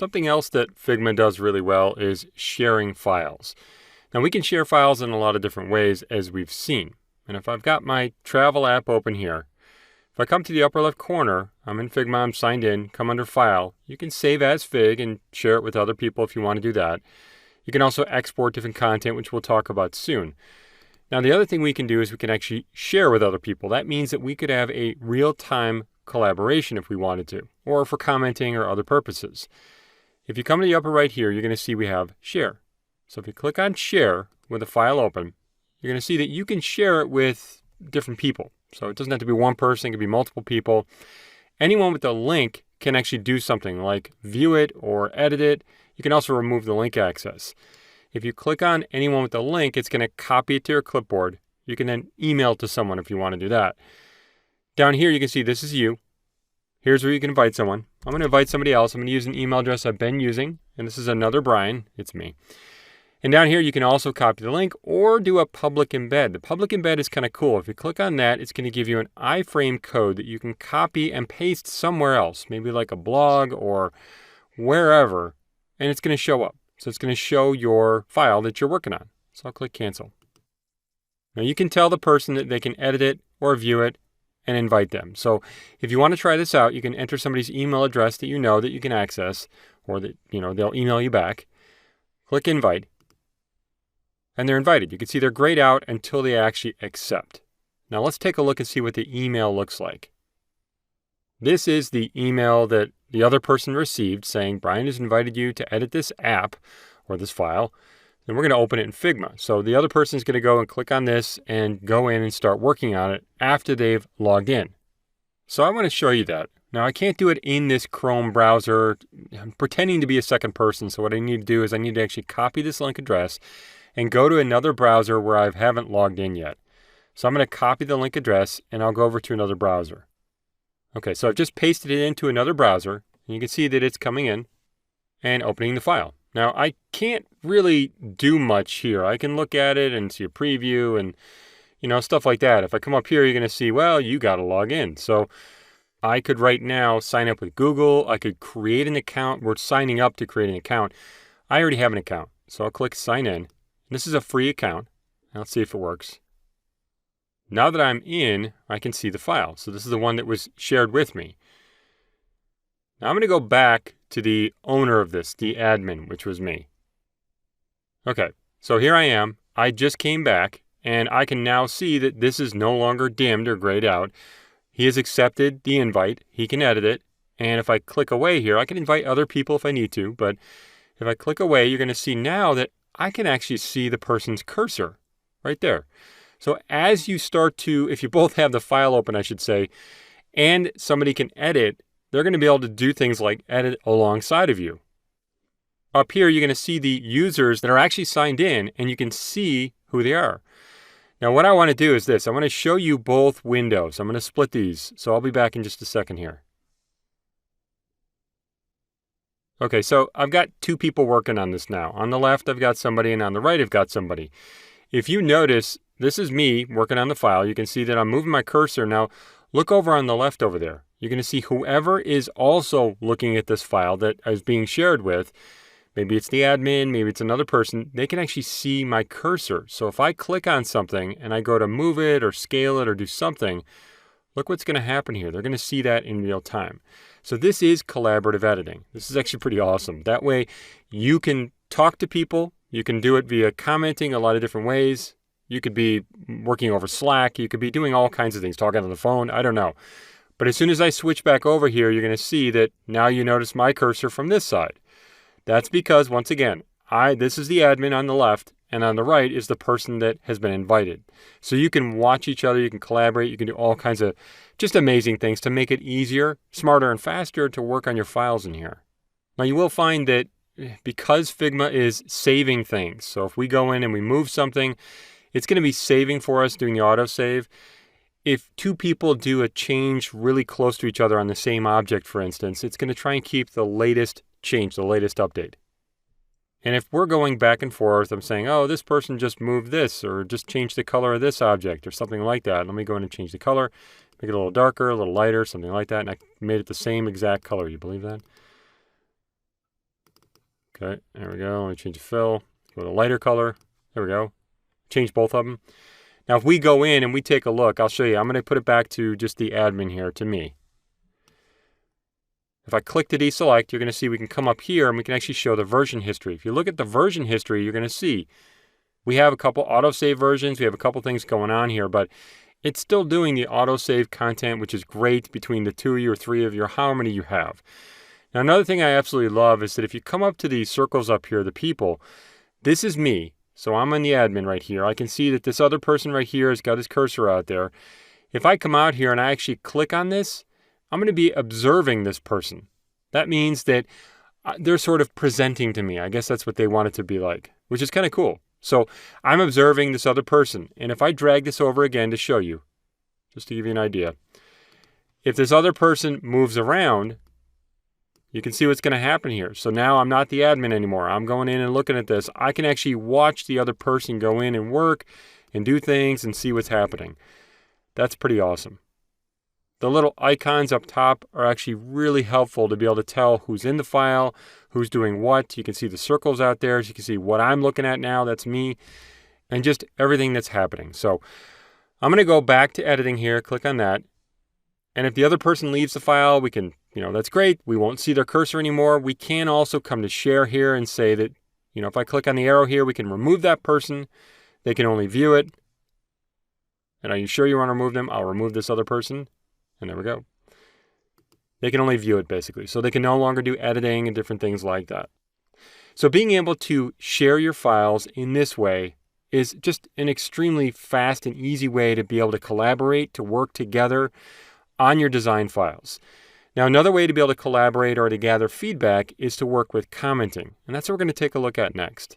something else that Figma does really well is sharing files. Now we can share files in a lot of different ways, as we've seen. And if I've got my travel app open here, if I come to the upper left corner, I'm in Figma, I'm signed in, come under File. You can save as Fig and share it with other people if you want to do that. You can also export different content, which we'll talk about soon. Now the other thing we can do is we can actually share with other people. That means that we could have a real-time collaboration if we wanted to, or for commenting or other purposes. If you come to the upper right here, you're going to see we have Share. So if you click on Share with a file open, you're going to see that you can share it with different people. So it doesn't have to be one person, it can be multiple people. Anyone with a link can actually do something like view it or edit it. You can also remove the link access. If you click on anyone with a link, it's going to copy it to your clipboard. You can then email it to someone if you want to do that. Down here, you can see this is you. Here's where you can invite someone. I'm going to invite somebody else. I'm going to use an email address I've been using. And this is another Brian. It's me. And down here, you can also copy the link or do a public embed. The public embed is kind of cool. If you click on that, it's going to give you an iframe code that you can copy and paste somewhere else, maybe like a blog or wherever, and it's going to show up. So it's going to show your file that you're working on. So I'll click cancel. Now you can tell the person that they can edit it or view it and invite them. So if you want to try this out, you can enter somebody's email address that you know that you can access, or that they'll email you back. Click invite. And they're invited. You can see they're grayed out until they actually accept. Now let's take a look and see what the email looks like. This is the email that the other person received saying, Brian has invited you to edit this app or this file. And we're going to open it in Figma. So the other person is going to go and click on this and go in and start working on it after they've logged in. So I want to show you that. Now I can't do it in this Chrome browser. I'm pretending to be a second person. So what I need to do is I need to actually copy this link address and go to another browser where I haven't logged in yet. So I'm going to copy the link address and I'll go over to another browser. Okay, so I've just pasted it into another browser. And you can see that it's coming in and opening the file. Now I can't really do much here. I can look at it and see a preview and stuff like that. If I come up here, you're going to see, well, you got to log in. So I could right now sign up with Google. I could create an account. We're signing up to create an account. I already have an account. So I'll click sign in. This is a free account. Let's see if it works. Now that I'm in, I can see the file. So this is the one that was shared with me. Now I'm going to go back to the owner of this, the admin, which was me. Okay, so here I am. I just came back, and I can now see that this is no longer dimmed or grayed out. He has accepted the invite. He can edit it. And if I click away here, I can invite other people if I need to. But if I click away, you're going to see now that I can actually see the person's cursor right there. So as you start to, if you both have the file open, I should say, and somebody can edit, they're going to be able to do things like edit alongside of you. Up here, you're going to see the users that are actually signed in, and you can see who they are. Now, what I want to do is this. I want to show you both windows. I'm going to split these. So I'll be back in just a second here. Okay, so I've got two people working on this now. On the left, I've got somebody, and on the right, I've got somebody. If you notice, this is me working on the file. You can see that I'm moving my cursor. Now, look over on the left over there. You're going to see whoever is also looking at this file that is being shared with, maybe it's the admin, maybe it's another person, they can actually see my cursor. So if I click on something and I go to move it or scale it or do something, look what's going to happen here. They're going to see that in real time. So this is collaborative editing. This is actually pretty awesome. That way you can talk to people. You can do it via commenting a lot of different ways. You could be working over Slack. You could be doing all kinds of things, talking on the phone. I don't know. But as soon as I switch back over here, you're going to see that now you notice my cursor from this side. That's because, once again, this is the admin on the left, and on the right is the person that has been invited. So you can watch each other, you can collaborate, you can do all kinds of just amazing things to make it easier, smarter, and faster to work on your files in here. Now you will find that because Figma is saving things, so if we go in and we move something, it's going to be saving for us, doing the autosave. If two people do a change really close to each other on the same object, for instance, it's going to try and keep the latest change, the latest update. And if we're going back and forth, I'm saying, oh, this person just moved this or just changed the color of this object or something like that. Let me go in and change the color, make it a little darker, a little lighter, something like that. And I made it the same exact color. You believe that? Okay, there we go. Let me change the fill. Go to lighter color. There we go. Change both of them. Now, if we go in and we take a look, I'll show you. I'm going to put it back to just the admin here, to me. If I click to deselect, you're going to see we can come up here and we can actually show the version history. If you look at the version history, you're going to see we have a couple autosave versions. We have a couple things going on here, but it's still doing the autosave content, which is great between the 2 of you or 3 of you, or how many you have. Now, another thing I absolutely love is that if you come up to these circles up here, the people, this is me. So I'm on the admin right here. I can see that this other person right here has got his cursor out there. If I come out here and I actually click on this, I'm going to be observing this person. That means that they're sort of presenting to me. I guess that's what they want it to be like, which is kind of cool. So I'm observing this other person. And if I drag this over again to show you, just to give you an idea, if this other person moves around, you can see what's going to happen here. So now I'm not the admin anymore. I'm going in and looking at this. I can actually watch the other person go in and work and do things and see what's happening. That's pretty awesome. The little icons up top are actually really helpful to be able to tell who's in the file, who's doing what. You can see the circles out there. So you can see what I'm looking at now. That's me. And just everything that's happening. So I'm going to go back to editing here. Click on that. And if the other person leaves the file, we can, that's great. We won't see their cursor anymore. We can also come to share here and say that, if I click on the arrow here, we can remove that person. They can only view it. And are you sure you want to remove them? I'll remove this other person. And there we go. They can only view it, basically. So they can no longer do editing and different things like that. So being able to share your files in this way is just an extremely fast and easy way to be able to collaborate, to work together on your design files. Now, another way to be able to collaborate or to gather feedback is to work with commenting. And that's what we're going to take a look at next.